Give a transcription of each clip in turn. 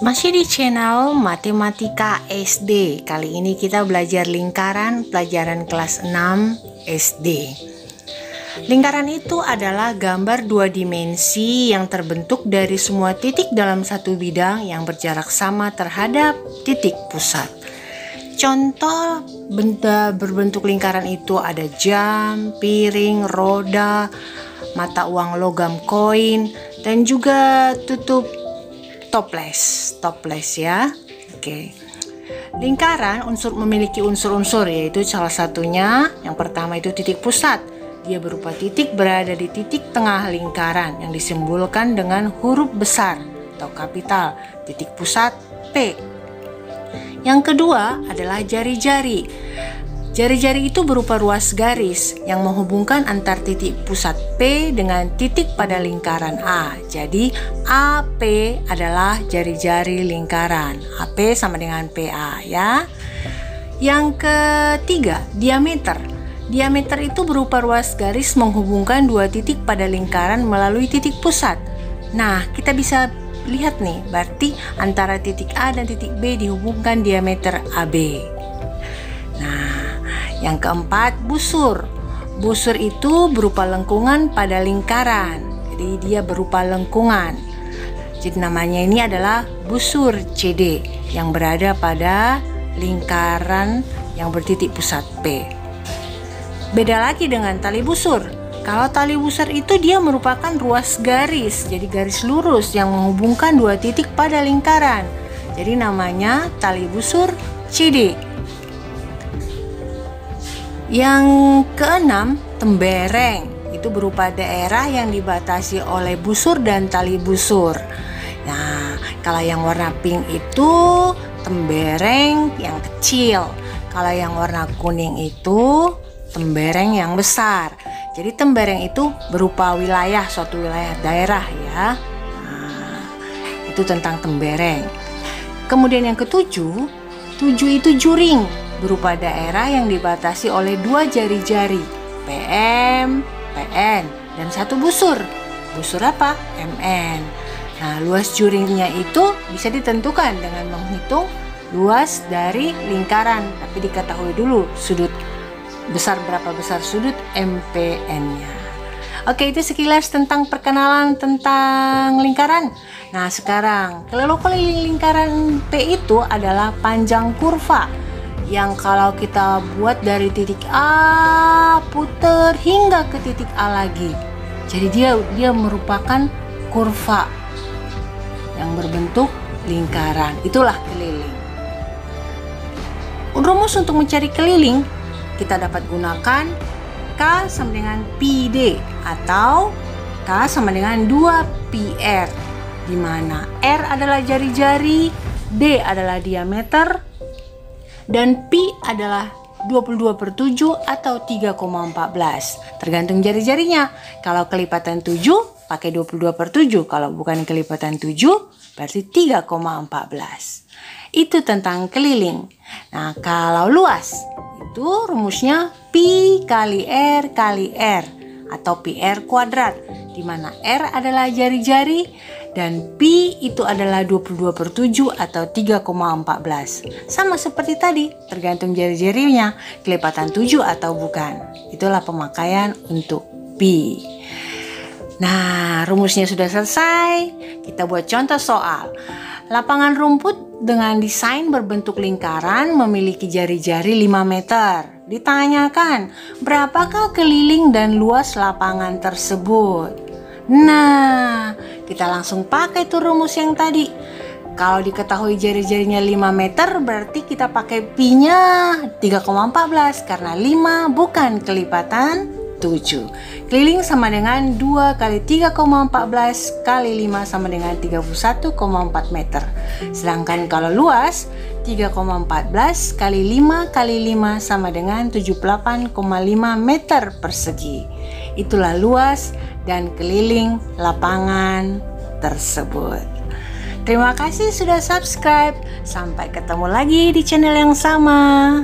Masih di channel Matematika SD. Kali ini kita belajar lingkaran pelajaran kelas 6 SD. Lingkaran itu adalah gambar dua dimensi yang terbentuk dari semua titik dalam satu bidang yang berjarak sama terhadap titik pusat. Contoh benda berbentuk lingkaran itu ada jam, piring, roda, mata uang logam koin, dan juga tutup toples ya. Oke. Lingkaran memiliki unsur-unsur, yaitu salah satunya yang pertama itu titik pusat. Dia berupa titik berada di titik tengah lingkaran yang disimbolkan dengan huruf besar atau kapital, titik pusat P. Yang kedua adalah jari-jari. Jari-jari itu berupa ruas garis yang menghubungkan antar titik pusat P dengan titik pada lingkaran A. Jadi AP adalah jari-jari lingkaran. AP sama dengan PA ya. Yang ketiga, diameter. Diameter itu berupa ruas garis menghubungkan dua titik pada lingkaran melalui titik pusat. Nah, kita bisa lihat nih, berarti antara titik A dan titik B dihubungkan diameter AB. Nah, yang keempat, busur. Busur itu berupa lengkungan pada lingkaran. Jadi dia berupa lengkungan. Jadi namanya ini adalah busur CD yang berada pada lingkaran yang bertitik pusat P. Beda lagi dengan tali busur. Kalau tali busur itu dia merupakan ruas garis, jadi garis lurus yang menghubungkan dua titik pada lingkaran. Jadi namanya tali busur CD. Yang keenam, tembereng. Itu berupa daerah yang dibatasi oleh busur dan tali busur. Nah, kalau yang warna pink itu tembereng yang kecil. Kalau yang warna kuning itu tembereng yang besar. Jadi tembereng itu berupa wilayah, suatu wilayah daerah ya. Nah, itu tentang tembereng. Kemudian yang ketujuh, itu juring, berupa daerah yang dibatasi oleh dua jari-jari, PM, PN, dan satu busur. Busur apa? MN. Nah, luas juringnya itu bisa ditentukan dengan menghitung luas dari lingkaran, tapi diketahui dulu sudut berapa besar sudut MPN-nya. Oke, itu sekilas tentang perkenalan tentang lingkaran. Nah, sekarang keliling lingkaran P itu adalah panjang kurva yang kalau kita buat dari titik A putar hingga ke titik A lagi. Jadi dia merupakan kurva yang berbentuk lingkaran. Itulah keliling. Rumus untuk mencari keliling kita dapat gunakan K sama dengan PD atau K sama dengan 2PR, di mana R adalah jari-jari, D adalah diameter, dan P adalah 22/7 atau 3,14. Tergantung jari-jarinya. Kalau kelipatan 7 pakai 22/7, kalau bukan kelipatan 7 berarti 3,14. Itu tentang keliling. Nah, kalau luas itu rumusnya Pi kali R atau PR kuadrat, di mana R adalah jari-jari dan Pi itu adalah 22/7 atau 3,14. Sama seperti tadi, tergantung jari-jarinya, kelipatan 7 atau bukan. Itulah pemakaian untuk Pi. Nah, rumusnya sudah selesai. Kita buat contoh soal. Lapangan rumput dengan desain berbentuk lingkaran memiliki jari-jari 5 meter. Ditanyakan, berapakah keliling dan luas lapangan tersebut? Nah, kita langsung pakai tuh rumus yang tadi. Kalau diketahui jari-jarinya 5 meter, berarti kita pakai pi-nya 3,14 karena 5 bukan kelipatan 7. Keliling sama dengan 2 kali 3,14 kali 5 sama dengan 31,4 meter. Sedangkan kalau luas 3,14 kali 5 kali 5 sama dengan 78,5 meter persegi. Itulah luas dan keliling lapangan tersebut. Terima kasih sudah subscribe. Sampai ketemu lagi di channel yang sama.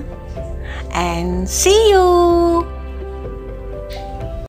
And see you.